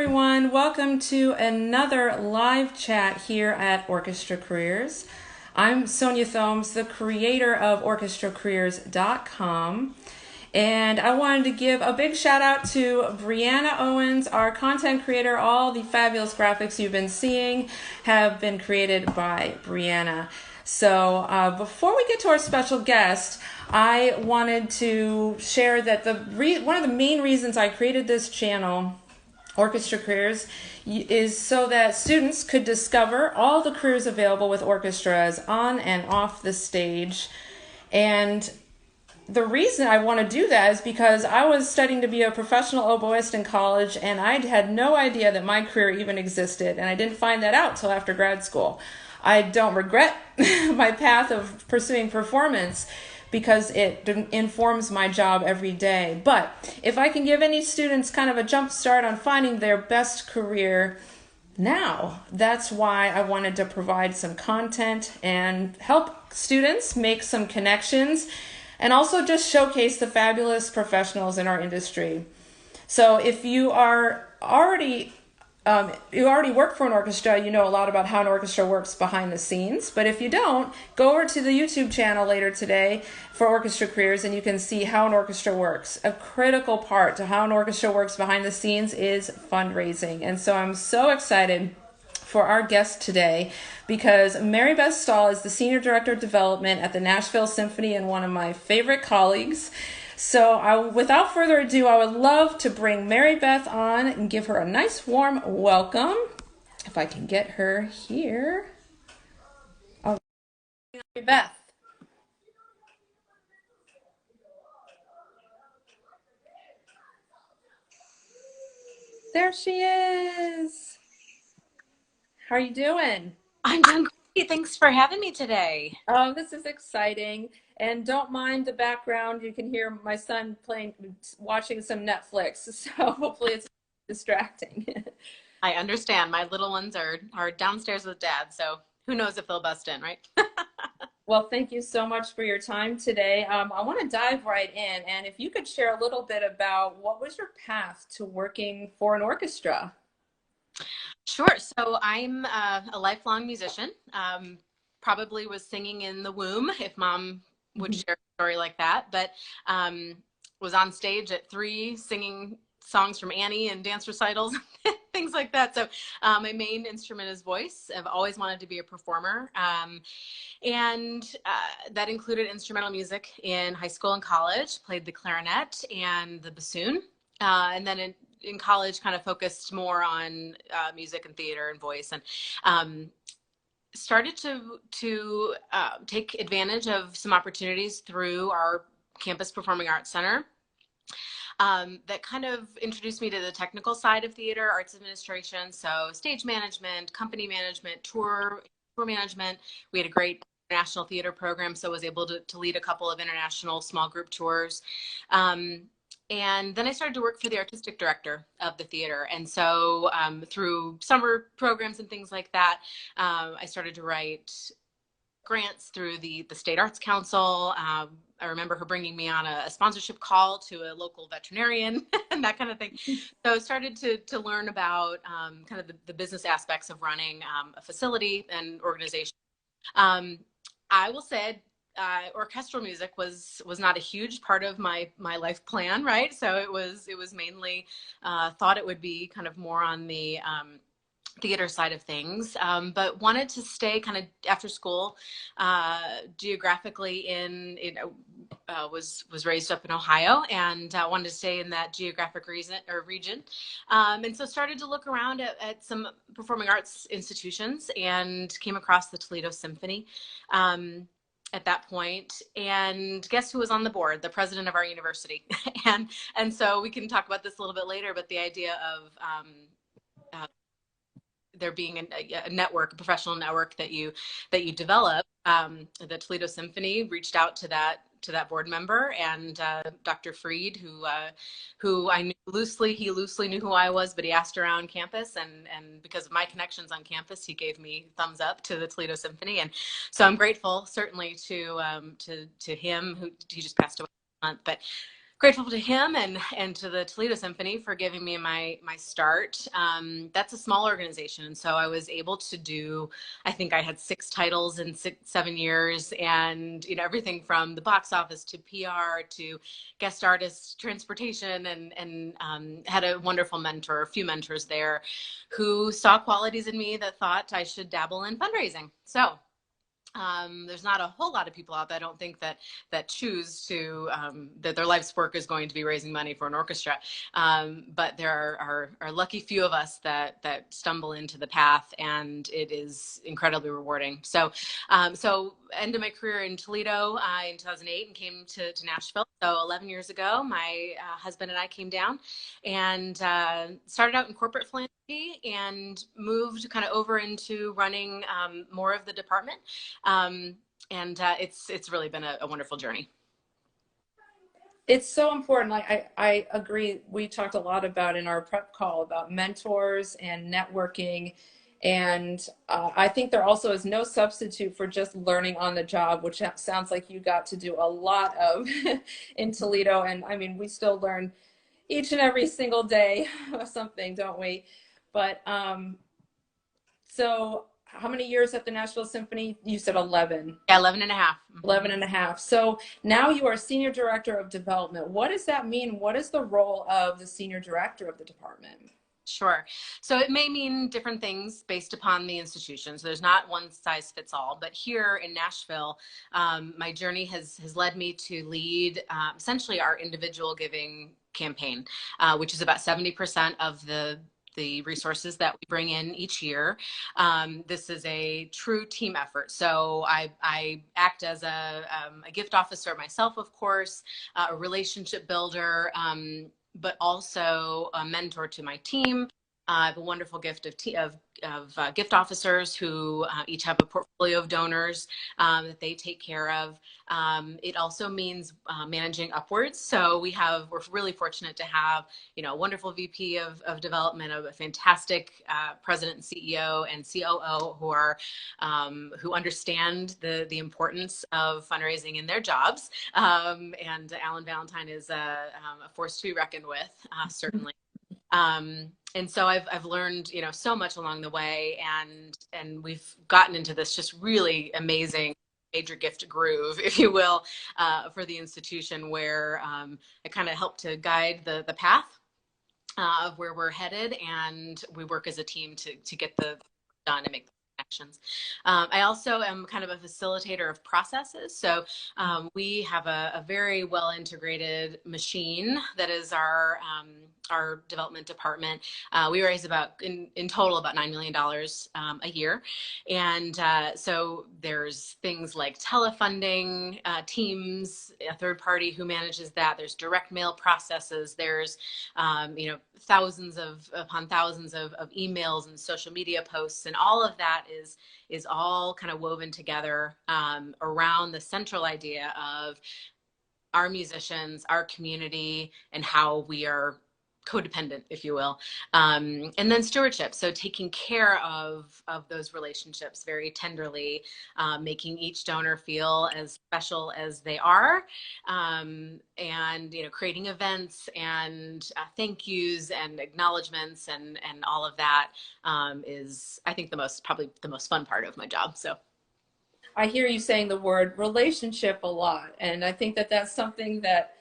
everyone. Welcome to another live chat here at Orchestra Careers. I'm Sonia Thomes, the creator of orchestracareers.com. And I wanted to give a big shout out to Brianna Owens, our content creator. All the fabulous graphics you've been seeing have been created by Brianna. So before we get to our special guest, I wanted to share that one of the main reasons I created this channel, Orchestra Careers, is so that students could discover all the careers available with orchestras on and off the stage. And the reason I want to do that is because I was studying to be a professional oboist in college, and I had no idea that my career even existed, and I didn't find that out till after grad school. I don't regret my path of pursuing performance because it informs my job every day. But if I can give any students kind of a jump start on finding their best career now, that's why I wanted to provide some content and help students make some connections and also just showcase the fabulous professionals in our industry. So if you are already you already work for an orchestra, you know a lot about how an orchestra works behind the scenes. But if you don't, go over to the YouTube channel later today for Orchestra Careers and you can see how an orchestra works. A critical part to how an orchestra works behind the scenes is fundraising. And so I'm so excited for our guest today because Maribeth Stahl is the Senior Director of Development at the Nashville Symphony and one of my favorite colleagues. So without further ado, I would love to bring Maribeth on and give her a nice warm welcome. If I can get her here. All right, Maribeth. There she is. How are you doing? I'm doing great. Thanks for having me today. Oh, this is exciting. And don't mind the background. You can hear my son watching some Netflix. So hopefully it's distracting. I understand. My little ones are downstairs with dad, so who knows if they'll bust in, right? Well, thank you so much for your time today. I want to dive right in. And if you could share a little bit about what was your path to working for an orchestra? Sure. So I'm a lifelong musician. Probably was singing in the womb if mom would share a story like that, but was on stage at 3 singing songs from Annie and dance recitals, things like that. So my main instrument is voice. I've always wanted to be a performer. And that included instrumental music in high school and college, played the clarinet and the bassoon. And then in college kind of focused more on music and theater and voice, and started to take advantage of some opportunities through our campus performing arts center that kind of introduced me to the technical side of theater, arts administration, so stage management, company management, tour management. We had a great international theater program, so was able to lead a couple of international small group tours. And then I started to work for the artistic director of the theater. And so through summer programs and things like that, I started to write grants through the State Arts Council. I remember her bringing me on a sponsorship call to a local veterinarian and that kind of thing. So I started to learn about kind of the business aspects of running a facility and organization. I will say orchestral music was not a huge part of my life plan, right? So it was mainly thought it would be kind of more on the theater side of things, but wanted to stay kind of after school geographically was raised up in Ohio and wanted to stay in that geographic region. And so started to look around at some performing arts institutions and came across the Toledo Symphony at that point, and guess who was on the board? The president of our university. and so we can talk about this a little bit later, but the idea of there being a network, a professional network that you develop. The Toledo Symphony reached out to that board member, and Dr. Freed, who I knew loosely, he loosely knew who I was, but he asked around campus, and because of my connections on campus, he gave me thumbs up to the Toledo Symphony, and so I'm grateful certainly to him, who he just passed away last month, but Grateful to him and to the Toledo Symphony for giving me my start. That's a small organization, and so I was able to do. I think I had 6 titles in 7 years, and everything from the box office to PR to guest artist transportation, and had a wonderful mentor, a few mentors there, who saw qualities in me that thought I should dabble in fundraising. So there's not a whole lot of people out there, I don't think, that choose to that their life's work is going to be raising money for an orchestra. But there are lucky few of us that stumble into the path, and it is incredibly rewarding. So ended my career in Toledo in 2008 and came to Nashville. So 11 years ago, my husband and I came down and started out in corporate philanthropy and moved kind of over into running more of the department. It's really been a wonderful journey. It's so important. I agree. We talked a lot about in our prep call about mentors and networking. And I think there also is no substitute for just learning on the job, which sounds like you got to do a lot of in Toledo. And I mean, we still learn each and every single day something, don't we? But so how many years at the Nashville Symphony? You said 11. Yeah, 11 and a half. 11 and a half. So now you are Senior Director of Development. What does that mean? What is the role of the Senior Director of the department? Sure. So it may mean different things based upon the institution. So there's not one size fits all. But here in Nashville, my journey has led me to lead essentially our individual giving campaign, which is about 70% of the resources that we bring in each year. This is a true team effort. So I act as a gift officer myself, of course, a relationship builder, but also a mentor to my team. I have a wonderful gift of gift officers who each have a portfolio of donors that they take care of. It also means managing upwards. So we're really fortunate to have, a wonderful VP of development, of a fantastic president and CEO and COO who understand the importance of fundraising in their jobs. And Alan Valentine is a force to be reckoned with, certainly. And so I've learned, so much along the way, and we've gotten into this just really amazing major gift groove, if you will, for the institution, where I kind of help to guide the path of where we're headed, and we work as a team to get the done and make the connections. I also am kind of a facilitator of processes. So we have a very well integrated machine that is our development department. We raise in total about $9 million a year. And so there's things like telefunding, teams, a third party who manages that. There's direct mail processes. There's, thousands upon thousands of emails and social media posts, and all of that is all kind of woven together around the central idea of our musicians, our community, and how we are codependent, if you will, and then stewardship. So taking care of those relationships very tenderly, making each donor feel as special as they are, and creating events and thank yous and acknowledgments and all of that is, I think, probably the most fun part of my job. So I hear you saying the word relationship a lot, and I think that that's something that,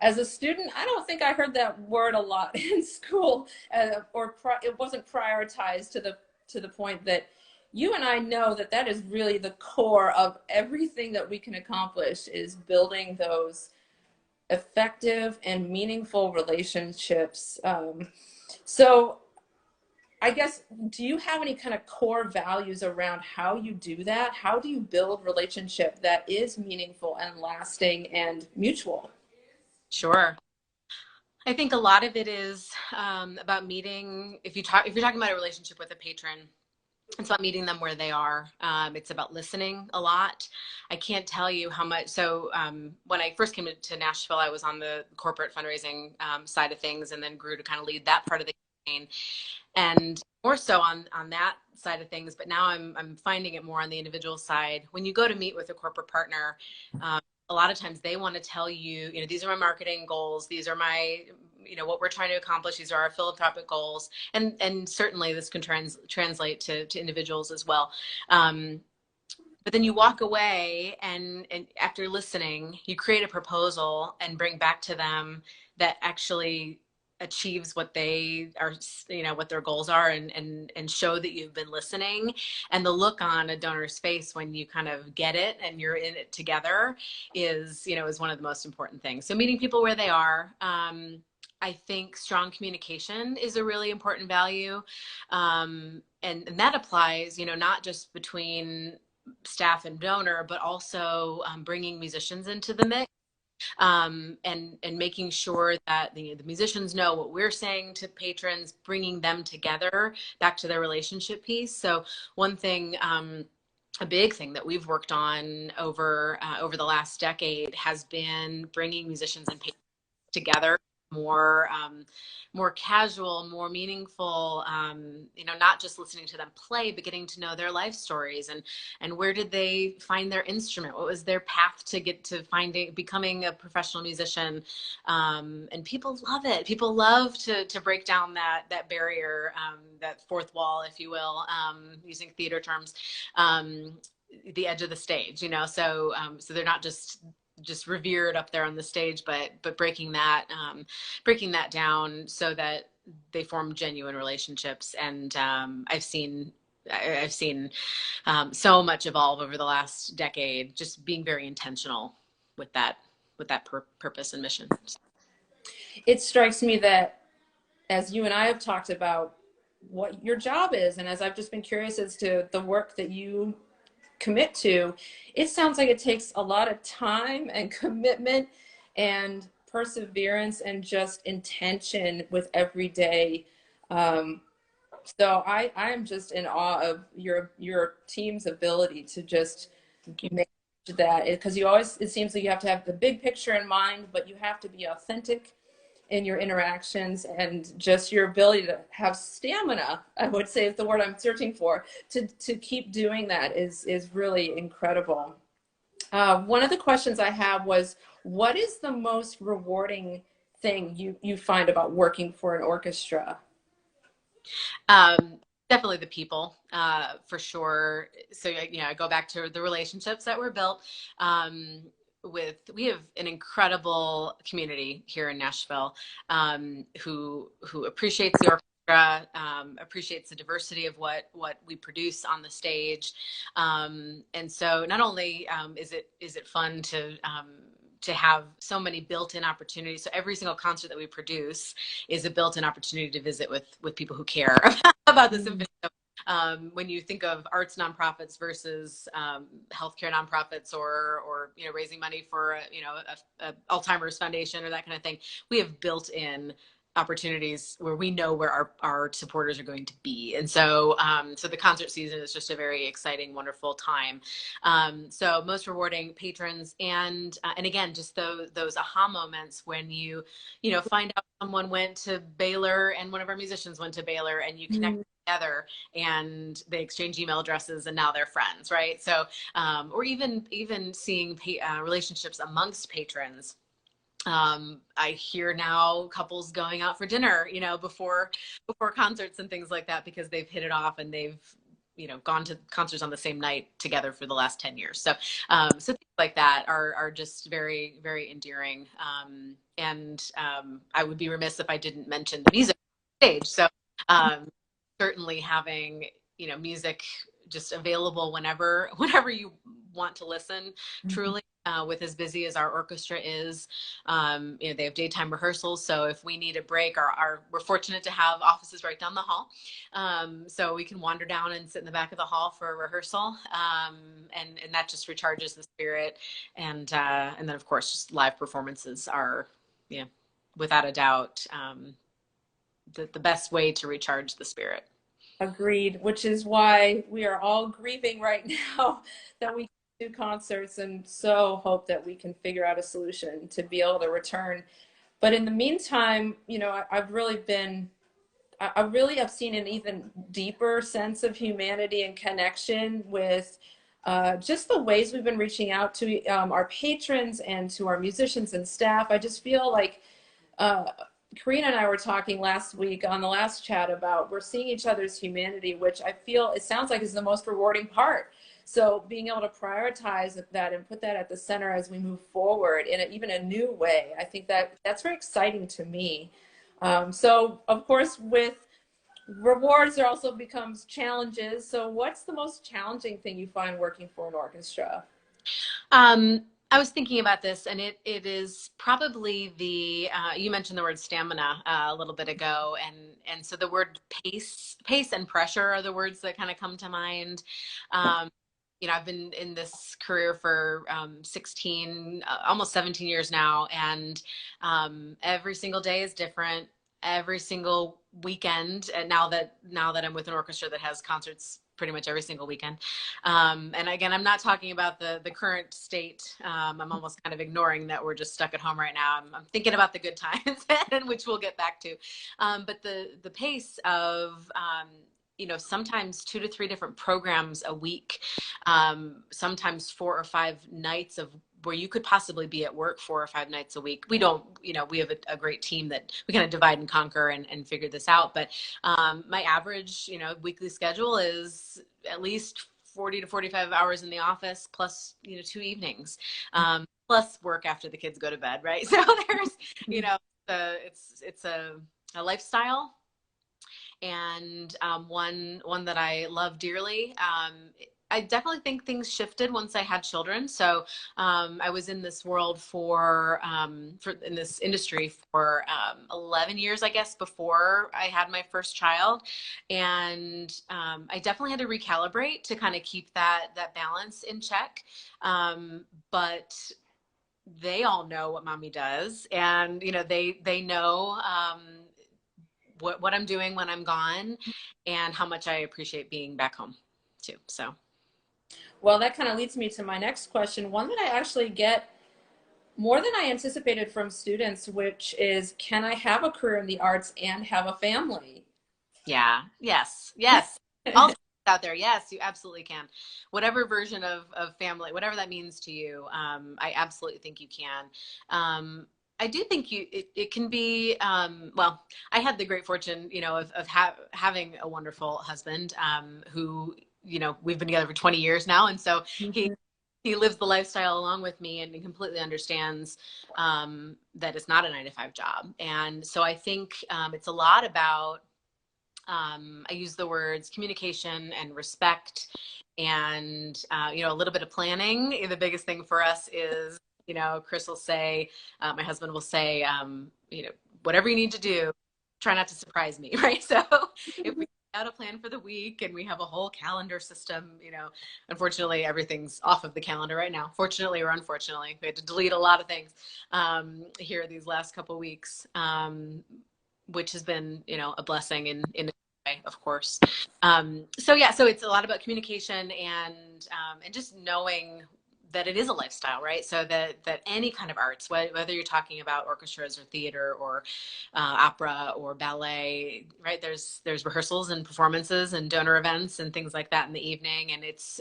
as a student, I don't think I heard that word a lot in school, or it wasn't prioritized to the point that you and I know that is really the core of everything that we can accomplish, is building those effective and meaningful relationships. So I guess, do you have any kind of core values around how you do that? How do you build relationship that is meaningful and lasting and mutual? Sure. I think a lot of it is about meeting. If you're talking about a relationship with a patron, it's about meeting them where they are. It's about listening a lot. I can't tell you how much. So when I first came to Nashville, I was on the corporate fundraising side of things, and then grew to kind of lead that part of the campaign, and more so on that side of things. But now I'm finding it more on the individual side. When you go to meet with a corporate partner, a lot of times they want to tell you, these are my marketing goals. These are my, what we're trying to accomplish. These are our philanthropic goals. And certainly this can translate to individuals as well. But then you walk away and after listening, you create a proposal and bring back to them that actually achieves what they are, what their goals are, and show that you've been listening. And the look on a donor's face when you kind of get it and you're in it together is one of the most important things. So meeting people where they are. I think strong communication is a really important value. And that applies, not just between staff and donor, but also bringing musicians into the mix, and making sure that the musicians know what we're saying to patrons, bringing them together back to their relationship piece. So one thing, a big thing that we've worked on over the last decade has been bringing musicians and patrons together more casual, more meaningful, not just listening to them play, but getting to know their life stories and where did they find their instrument? What was their path to get to becoming a professional musician? And people love it. People love to break down that barrier, that fourth wall, if you will, using theater terms, the edge of the stage, so they're not just revered up there on the stage, but breaking that down so that they form genuine relationships. And I've seen so much evolve over the last decade, just being very intentional with that purpose and mission. It strikes me that as you and I have talked about what your job is, and as I've just been curious as to the work that you commit to, it sounds like it takes a lot of time and commitment and perseverance and just intention with every day. So I'm just in awe of your team's ability to just make that, because it seems like you have to have the big picture in mind, but you have to be authentic in your interactions, and just your ability to have stamina, I would say is the word I'm searching for, to keep doing that is really incredible. One of the questions I have was, what is the most rewarding thing you find about working for an orchestra? Definitely the people, for sure. So, I go back to the relationships that were built. We have an incredible community here in Nashville, who appreciates the orchestra, appreciates the diversity of what we produce on the stage. And so not only is it fun to have so many built-in opportunities. So every single concert that we produce is a built-in opportunity to visit with people who care about the symphony. When you think of arts nonprofits versus healthcare nonprofits, or raising money for a Alzheimer's foundation or that kind of thing, we have built-in opportunities where we know where our supporters are going to be. And so the concert season is just a very exciting, wonderful time. So most rewarding, patrons, and again, just those aha moments when you find out someone went to Baylor and one of our musicians went to Baylor, and you connect together and they exchange email addresses and now they're friends, right? So or even seeing relationships amongst patrons. I hear now couples going out for dinner, before concerts and things like that, because they've hit it off and they've, gone to concerts on the same night together for the last 10 years. So, so things like that are just very, very endearing. And I would be remiss if I didn't mention the music on stage. So, certainly having, music just available whenever you want to listen, truly. With as busy as our orchestra is, they have daytime rehearsals. So if we need a break, we're fortunate to have offices right down the hall. So we can wander down and sit in the back of the hall for a rehearsal. And that just recharges the spirit. And then of course, just live performances are, without a doubt, the best way to recharge the spirit. Agreed, which is why we are all grieving right now that we do concerts, and so hope that we can figure out a solution to be able to return. But in the meantime, I really have seen an even deeper sense of humanity and connection with just the ways we've been reaching out to our patrons and to our musicians and staff. I just feel like uh, Karina and I were talking last week on the last chat about we're seeing each other's humanity, which I feel it sounds like is the most rewarding part. So being able to prioritize that and put that at the center as we move forward in even a new way, I think that that's very exciting to me. So of course with rewards, there also becomes challenges. So what's the most challenging thing you find working for an orchestra? I was thinking about this, and it is probably the you mentioned the word stamina a little bit ago, and so the word pace and pressure are the words that kind of come to mind. Um, I've been in this career for 16, almost 17 years now, and every single day is different. Every single weekend, and now that I'm with an orchestra that has concerts pretty much every single weekend. And again, I'm not talking about the current state. I'm almost kind of ignoring that we're just stuck at home right now. I'm thinking about the good times, which we'll get back to. But the pace of sometimes 2 to 3 different programs a week, sometimes 4 or 5 nights of where you could possibly be at work 4 or 5 nights a week. We don't, we have a great team that we kind of divide and conquer and figure this out. But my average, weekly schedule is at least 40 to 45 hours in the office, plus, 2 evenings, plus work after the kids go to bed, right? So there's, it's a lifestyle, and one that I love dearly. I definitely think things shifted once I had children. So I was in this world in this industry for 11 years, I guess, before I had my first child. And I definitely had to recalibrate to kind of keep that balance in check. But they all know what mommy does, and they know what I'm doing when I'm gone, and how much I appreciate being back home too. So. Well, that kind of leads me to my next question, one that I actually get more than I anticipated from students, which is, can I have a career in the arts and have a family? Yeah. Yes. All out there. Yes, you absolutely can. Whatever version of family, whatever that means to you, I absolutely think you can. I do think it can be, well, I had the great fortune, of having a wonderful husband, who, we've been together for 20 years now. And so he lives the lifestyle along with me, and he completely understands that it's not a 9 to 5 job. And so I think it's a lot about, I use the words communication and respect, and a little bit of planning. The biggest thing for us is, Chris will say, my husband will say, whatever you need to do, try not to surprise me, right? So if we out a plan for the week and we have a whole calendar system, unfortunately everything's off of the calendar right now. Fortunately or unfortunately, we had to delete a lot of things here these last couple weeks, which has been, a blessing in a way, of course. So it's a lot about communication and just knowing that it is a lifestyle, right? So that any kind of arts, whether you're talking about orchestras or theater or opera or ballet, right? There's rehearsals and performances and donor events and things like that in the evening, and it's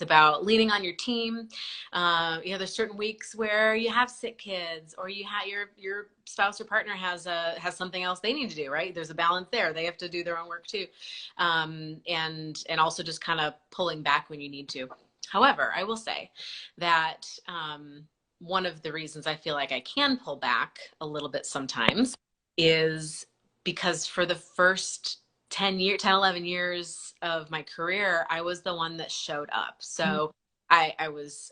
about leaning on your team. There's certain weeks where you have sick kids, or you have your spouse or partner has something else they need to do, right? There's a balance there. They have to do their own work too, and also just kind of pulling back when you need to. However, I will say that one of the reasons I feel like I can pull back a little bit sometimes is because for the first 11 years of my career, I was the one that showed up. So I was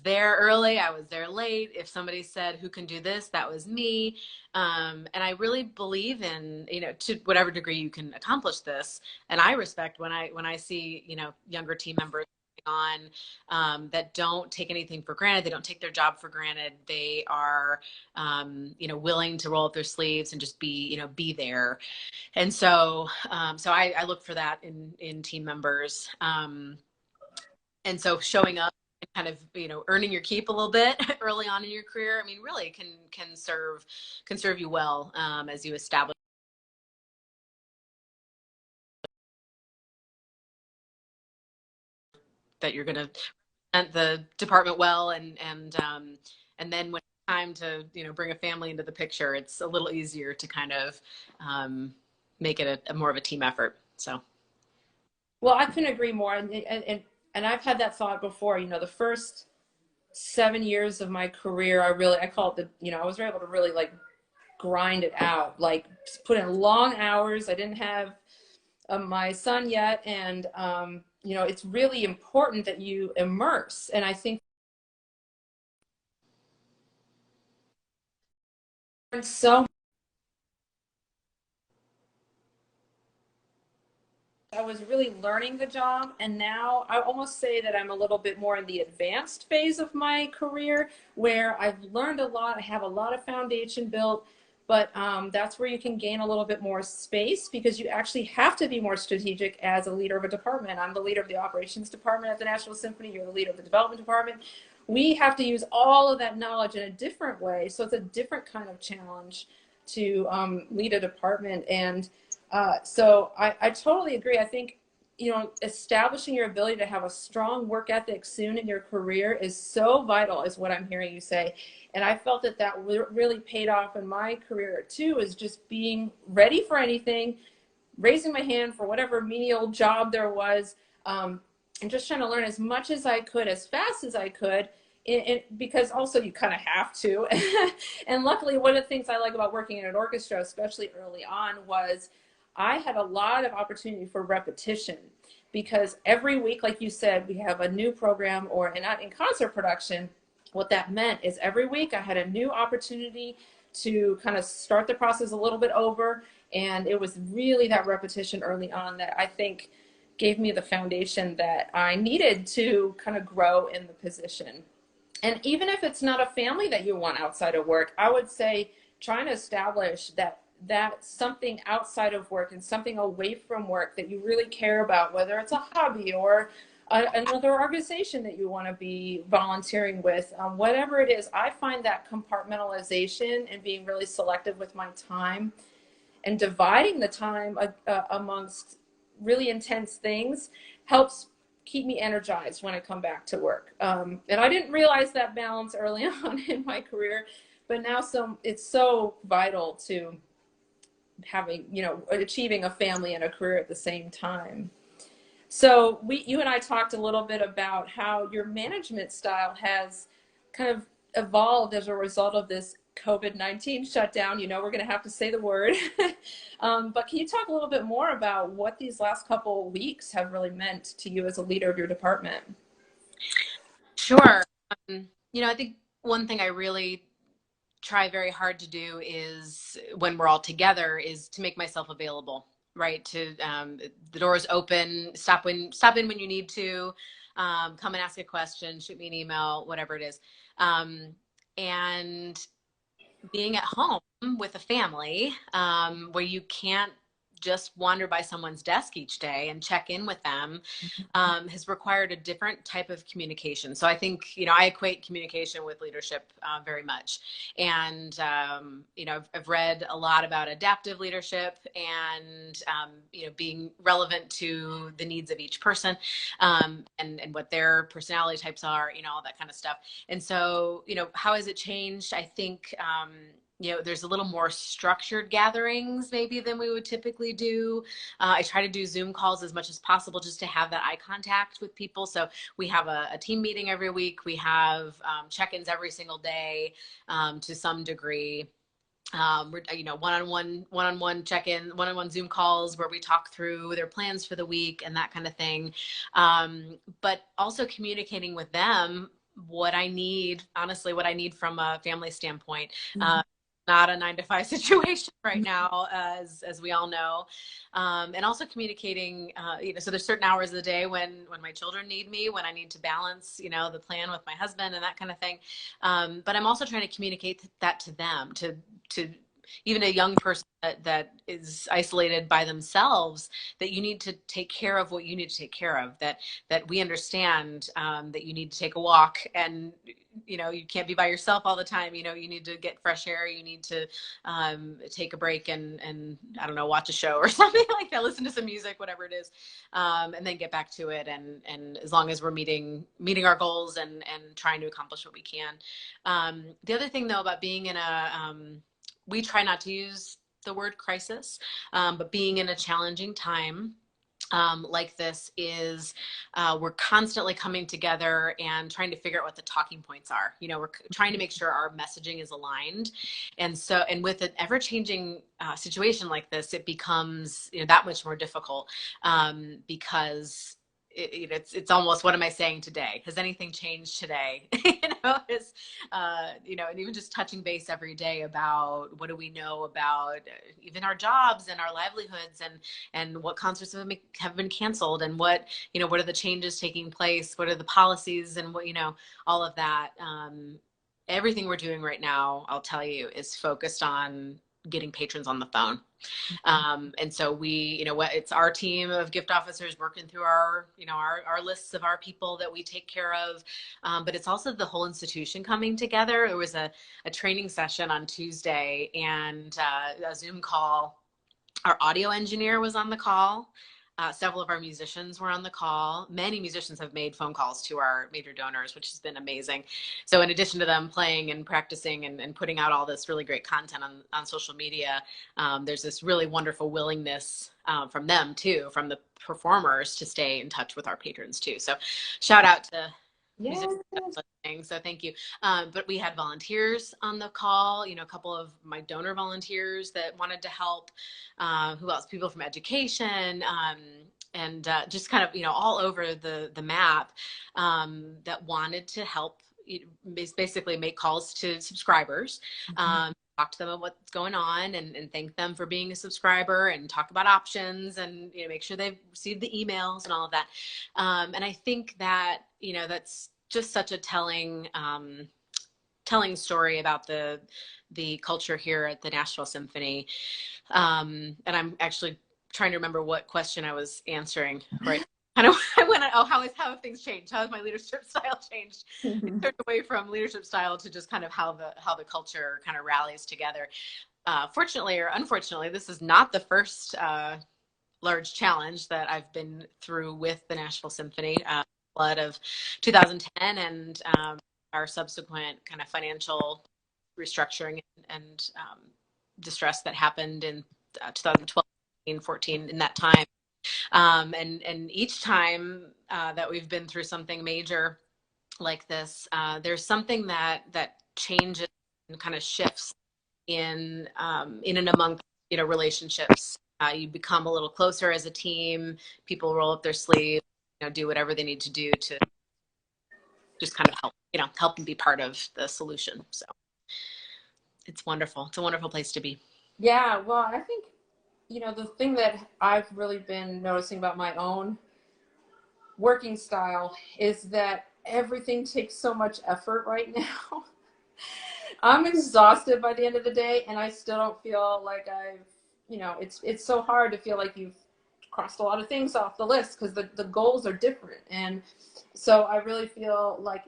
there early, I was there late. If somebody said, who can do this, that was me. And I really believe in, to whatever degree you can accomplish this. And I respect when I see, younger team members on that don't take anything for granted. They don't take their job for granted. They are, willing to roll up their sleeves and just be there. And so, I look for that in team members. And so showing up and kind of, earning your keep a little bit early on in your career, I mean, really can serve you well, as you establish that you're going to represent the department well, and then when it's time to, you know, bring a family into the picture, it's a little easier to kind of make it a more of a team effort. So. Well, I couldn't agree more. And I've had that thought before. You know, the first 7 years of my career, I call it I was able to really like grind it out, like put in long hours. I didn't have my son yet. And, it's really important that you immerse. And I think so I was really learning the job, and now I almost say that I'm a little bit more in the advanced phase of my career where I've learned a lot. I have a lot of foundation built, but that's where you can gain a little bit more space because you actually have to be more strategic as a leader of a department. I'm the leader of the operations department at the Nashville Symphony. You're the leader of the development department. We have to use all of that knowledge in a different way. So it's a different kind of challenge to lead a department. And so I totally agree. I think, establishing your ability to have a strong work ethic soon in your career is so vital, is what I'm hearing you say. And I felt that really paid off in my career too, is just being ready for anything, raising my hand for whatever menial job there was, and just trying to learn as much as I could, as fast as I could. Because also you kind of have to. And luckily, one of the things I like about working in an orchestra, especially early on, was I had a lot of opportunity for repetition because every week, like you said, we have a new program and not in concert production. What that meant is every week I had a new opportunity to kind of start the process a little bit over. And it was really that repetition early on that I think gave me the foundation that I needed to kind of grow in the position. And even if it's not a family that you want outside of work, I would say trying to establish that something outside of work and something away from work that you really care about, whether it's a hobby or another organization that you want to be volunteering with, whatever it is. I find that compartmentalization and being really selective with my time and dividing the time amongst really intense things helps keep me energized when I come back to work. And I didn't realize that balance early on in my career, but now it's so vital to having, achieving a family and a career at the same time. So you and I talked a little bit about how your management style has kind of evolved as a result of this COVID-19 shutdown. We're going to have to say the word. But can you talk a little bit more about what these last couple of weeks have really meant to you as a leader of your department? Sure. I think one thing I really try very hard to do is when we're all together is to make myself available, right? To the door's open, stop in when you need to, come and ask a question, shoot me an email, whatever it is. And being at home with a family, where you can't just wander by someone's desk each day and check in with them, has required a different type of communication. So I think, I equate communication with leadership very much. And, I've read a lot about adaptive leadership and, being relevant to the needs of each person, and what their personality types are, all that kind of stuff. And so, how has it changed? I think, there's a little more structured gatherings maybe than we would typically do. I try to do Zoom calls as much as possible just to have that eye contact with people. So we have a team meeting every week. We have check-ins every single day to some degree. One-on-one check-in, one-on-one Zoom calls where we talk through their plans for the week and that kind of thing. But also communicating with them what I need from a family standpoint. Not a 9-to-5 situation right now, as we all know. And also communicating, so there's certain hours of the day when my children need me, when I need to balance, the plan with my husband and that kind of thing. But I'm also trying to communicate that to them, to even a young person that is isolated by themselves, that you need to take care of what you need to take care of, that we understand that you need to take a walk, and you can't be by yourself all the time. You need to get fresh air, you need to take a break and I don't know, watch a show or something like that, listen to some music, whatever it is, and then get back to it. And as long as we're meeting our goals and trying to accomplish what we can. The other thing though about being in we try not to use the word crisis, but being in a challenging time like this is we're constantly coming together and trying to figure out what the talking points are. We're trying to make sure our messaging is aligned. And with an ever-changing situation like this, it becomes that much more difficult because it's almost, what am I saying today? Has anything changed today? And even just touching base every day about what do we know about even our jobs and our livelihoods, and what concerts have been canceled, and what are the changes taking place? What are the policies, and what, all of that. Everything we're doing right now, I'll tell you, is focused on getting patrons on the phone. And so it's our team of gift officers working through our lists of our people that we take care of. But it's also the whole institution coming together. There was a training session on Tuesday, and a Zoom call. Our audio engineer was on the call. Several of our musicians were on the call. Many musicians have made phone calls to our major donors, which has been amazing. So in addition to them playing and practicing and putting out all this really great content on social media, there's this really wonderful willingness from them too, from the performers, to stay in touch with our patrons too. So shout out to musicians listening. So thank you. But we had volunteers on the call, a couple of my donor volunteers that wanted to help. Who else? People from education, and just kind of, all over the map, that wanted to help, basically make calls to subscribers, talk to them about what's going on, and thank them for being a subscriber, and talk about options, and make sure they've received the emails and all of that. And I think that that's just such a telling story about the culture here at the Nashville Symphony. And I'm actually trying to remember what question I was answering, right? I went, how have things changed? How has my leadership style changed? It turned away from leadership style to just kind of how the culture kind of rallies together. Fortunately or unfortunately, this is not the first large challenge that I've been through with the Nashville Symphony. Flood of 2010 and our subsequent kind of financial restructuring and distress that happened in 2012, 14, in that time. And each time that we've been through something major like this, there's something that changes and kind of shifts in and among relationships. You become a little closer as a team. People roll up their sleeves, do whatever they need to do to just kind of help and be part of the solution. So it's wonderful. It's a wonderful place to be. Yeah, well, I think, the thing that I've really been noticing about my own working style is that everything takes so much effort right now. I'm exhausted by the end of the day, and I still don't feel like it's so hard to feel like you've crossed a lot of things off the list, because the goals are different. And so I really feel like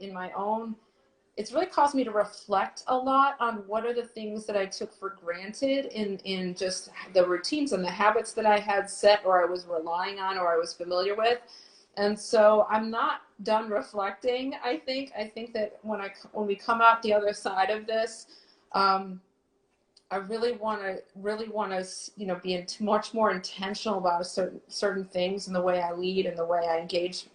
it's really caused me to reflect a lot on what are the things that I took for granted in just the routines and the habits that I had set, or I was relying on, or I was familiar with. And so I'm not done reflecting. I think that when we come out the other side of this, I really want to be much more intentional about certain things, and the way I lead and the way I engage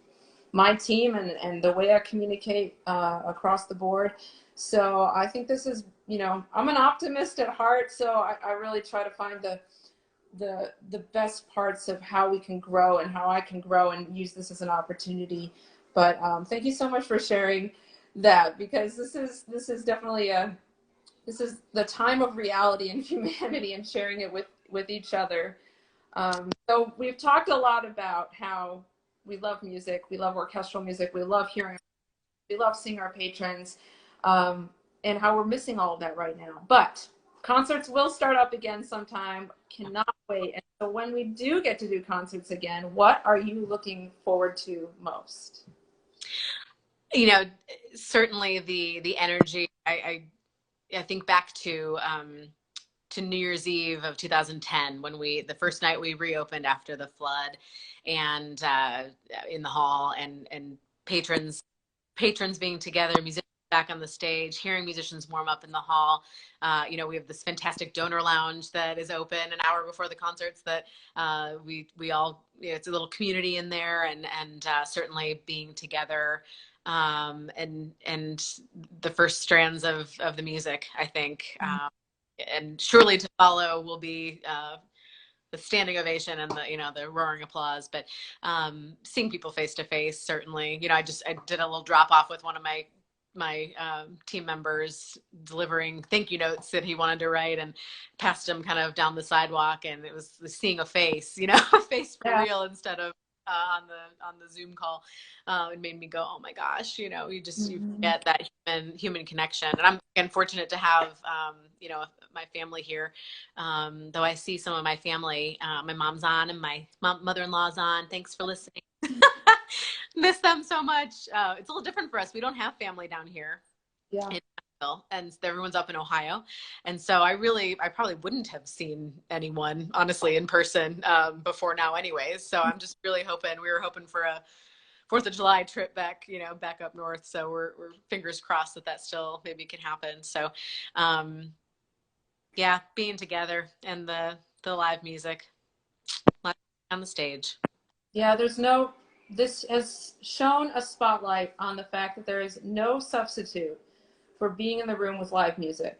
my team and the way I communicate across the board. So I think this is, I'm an optimist at heart, so I really try to find the best parts of how we can grow and how I can grow, and use this as an opportunity. But thank you so much for sharing that, because this is definitely this is the time of reality and humanity, and sharing it with each other. So we've talked a lot about how we love music, we love orchestral music, we love seeing our patrons, and how we're missing all of that right now. But concerts will start up again sometime. Cannot wait. And so when we do get to do concerts again, what are you looking forward to most? You know, certainly the energy. I think back to New Year's Eve of 2010 when the first night we reopened after the flood, and in the hall, and patrons being together, musicians back on the stage, hearing musicians warm up in the hall. We have this fantastic donor lounge that is open an hour before the concerts that we all, it's a little community in there, and certainly being together, and the first strands of the music, I think. And surely to follow will be the standing ovation and the roaring applause. But seeing people face to face, certainly. I did a little drop off with one of my team members, delivering thank you notes that he wanted to write, and passed him kind of down the sidewalk, and it was seeing a face, a face for real, instead of on the Zoom call. It made me go, oh my gosh, you get that human connection. And I'm again fortunate to have my family here. Though I see some of my family, my mom's on, and my mother-in-law's on. Thanks for listening. Miss them so much. It's a little different for us. We don't have family down here. Yeah. In Nashville, and everyone's up in Ohio. And so I probably wouldn't have seen anyone, honestly, in person before now anyways. So I'm just really hoping, we were hoping for a 4th of July trip back, back up north. So we're fingers crossed that still maybe can happen. So yeah, being together, and the live music on the stage. Yeah, this has shone a spotlight on the fact that there is no substitute for being in the room with live music.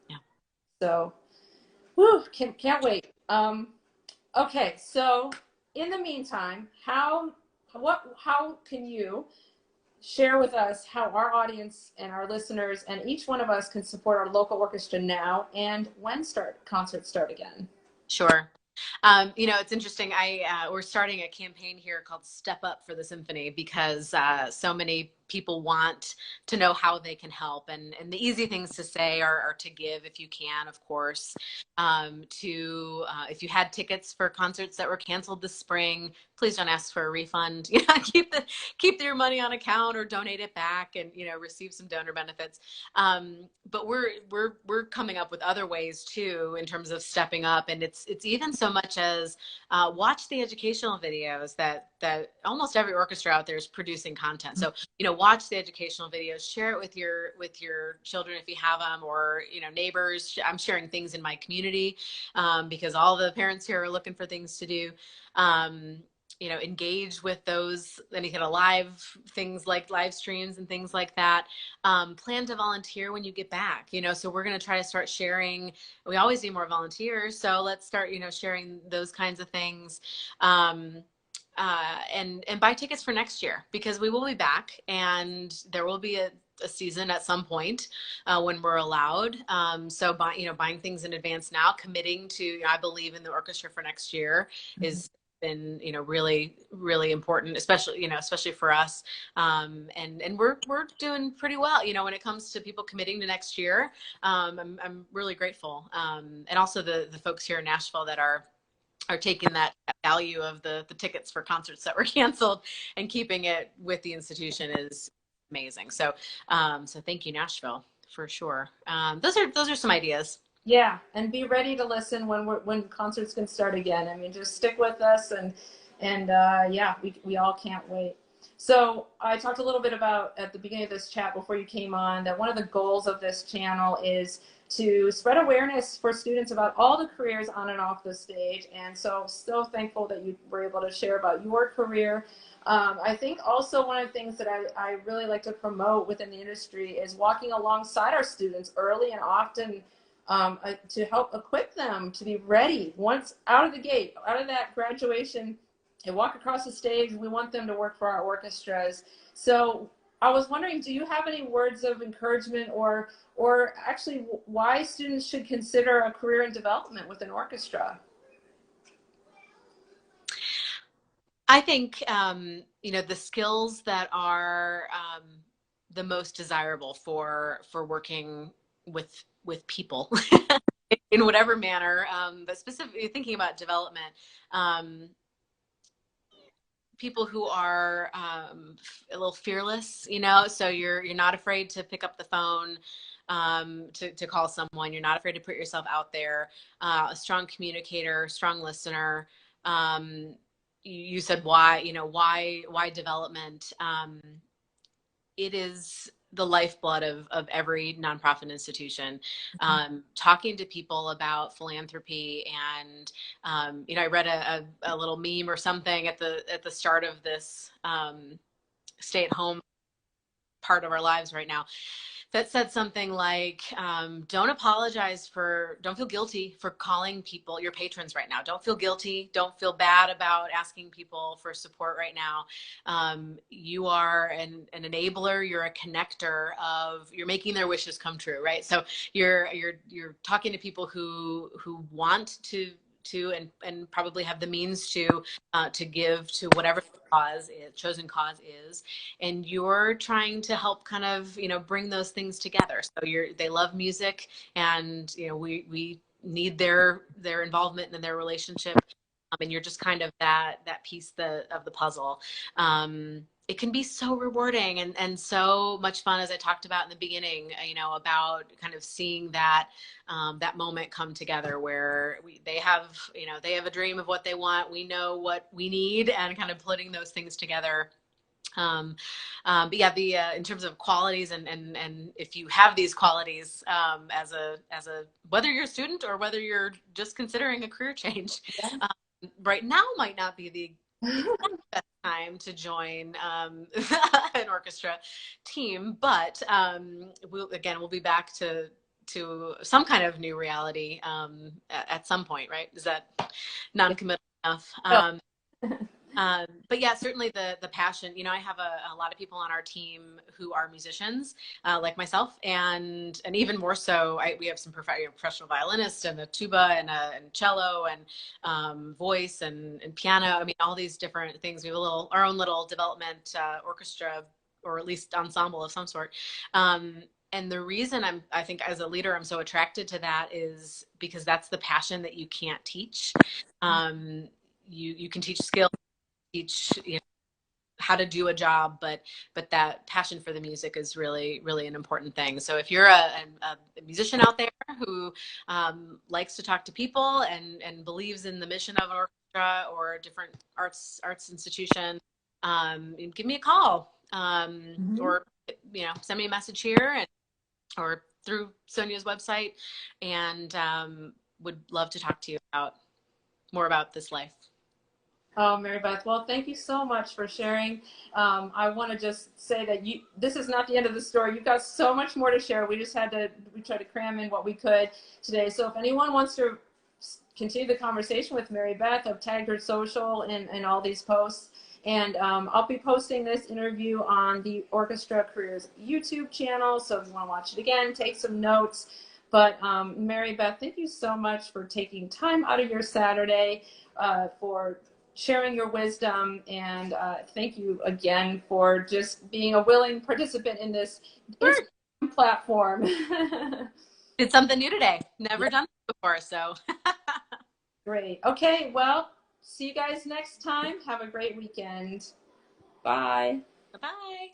Yeah. So, can't wait. Okay, so in the meantime, how can you share with us how our audience and our listeners and each one of us can support our local orchestra now, and when concerts start again? Sure. It's interesting. We're starting a campaign here called Step Up for the Symphony, because so many people want to know how they can help. And the easy things to say are to give if you can, of course. If you had tickets for concerts that were canceled this spring, please don't ask for a refund. Keep your money on account, or donate it back, and receive some donor benefits. But we're coming up with other ways too, in terms of stepping up. And it's even so much as watch the educational videos that almost every orchestra out there is producing content. So watch the educational videos, share it with your children if you have them, or neighbors. I'm sharing things in my community because all the parents here are looking for things to do. Engage with those, any kind of live things like live streams and things like that. Plan to volunteer when you get back, so we're going to try to start sharing. We always need more volunteers. So let's start, sharing those kinds of things. And buy tickets for next year, because we will be back, and there will be a season at some point when we're allowed. So buying things in advance now, committing to, I believe in the orchestra for next year is been really, really important, especially for us. And we're doing pretty well, when it comes to people committing to next year. I'm really grateful. And also the folks here in Nashville that are taking that value of the tickets for concerts that were canceled and keeping it with the institution is amazing. So thank you, Nashville, for sure. Those are some ideas. Yeah, and be ready to listen when concerts can start again. I mean, just stick with us, and yeah, we all can't wait. So I talked a little bit about at the beginning of this chat before you came on that one of the goals of this channel is to spread awareness for students about all the careers on and off the stage. And so thankful that you were able to share about your career. I think also one of the things that I really like to promote within the industry is walking alongside our students early and often to help equip them to be ready once out of the gate, out of that graduation. They walk across the stage. We want them to work for our orchestras. So I was wondering, do you have any words of encouragement or actually why students should consider a career in development with an orchestra? I think, the skills that are the most desirable for working with people in whatever manner, but specifically thinking about development, people who are a little fearless, you know, so you're not afraid to pick up the phone, to call someone. You're not afraid to put yourself out there. A strong communicator, strong listener. You said why, you know, why development? It is the lifeblood of every nonprofit institution. Talking to people about philanthropy and, you know, I read a little meme or something at the start of this stay at home part of our lives right now that said something like, don't feel guilty for calling people, your patrons right now. Don't feel guilty. Don't feel bad about asking people for support right now. You are an enabler. You're a connector you're making their wishes come true, right? So you're talking to people who want to and probably have the means to give to whatever chosen cause is, and you're trying to help kind of, you know, bring those things together. So they love music, and, you know, we need their involvement and their relationship, and you're just kind of that piece of the puzzle. It can be so rewarding and so much fun, as I talked about in the beginning, you know, about kind of seeing that that moment come together where they have a dream of what they want. We know what we need, and kind of putting those things together. But yeah, in terms of qualities and if you have these qualities, as a whether you're a student or whether you're just considering a career change, right now might not be the best time to join an orchestra team, but we'll be back to some kind of new reality at some point, right? Is that non-committal enough? But yeah, certainly the passion. You know, I have a lot of people on our team who are musicians, like myself, and even more so, we have some professional violinists and a tuba and cello and voice and piano. I mean, all these different things. We have our own little development orchestra, or at least ensemble of some sort. And the reason I think as a leader, I'm so attracted to that is because that's the passion that you can't teach. You can teach skills, teach, you know, how to do a job, but that passion for the music is really, really an important thing. So if you're a musician out there who likes to talk to people and believes in the mission of an orchestra or a different arts institution, give me a call, or, you know, send me a message here or through Sonia's website, and would love to talk to you more about this life. Oh, Maribeth, well, thank you so much for sharing. I want to just say that this is not the end of the story. You've got so much more to share. We tried to cram in what we could today. So if anyone wants to continue the conversation with Maribeth, I've tagged her social in all these posts. And I'll be posting this interview on the Orchestra Careers YouTube channel. So if you want to watch it again, take some notes. But Maribeth, thank you so much for taking time out of your Saturday for sharing your wisdom, and thank you again for just being a willing participant in this platform. Did something new today. Never done it before, so. Great. Okay, well, see you guys next time. Have a great weekend. Bye. Bye-bye.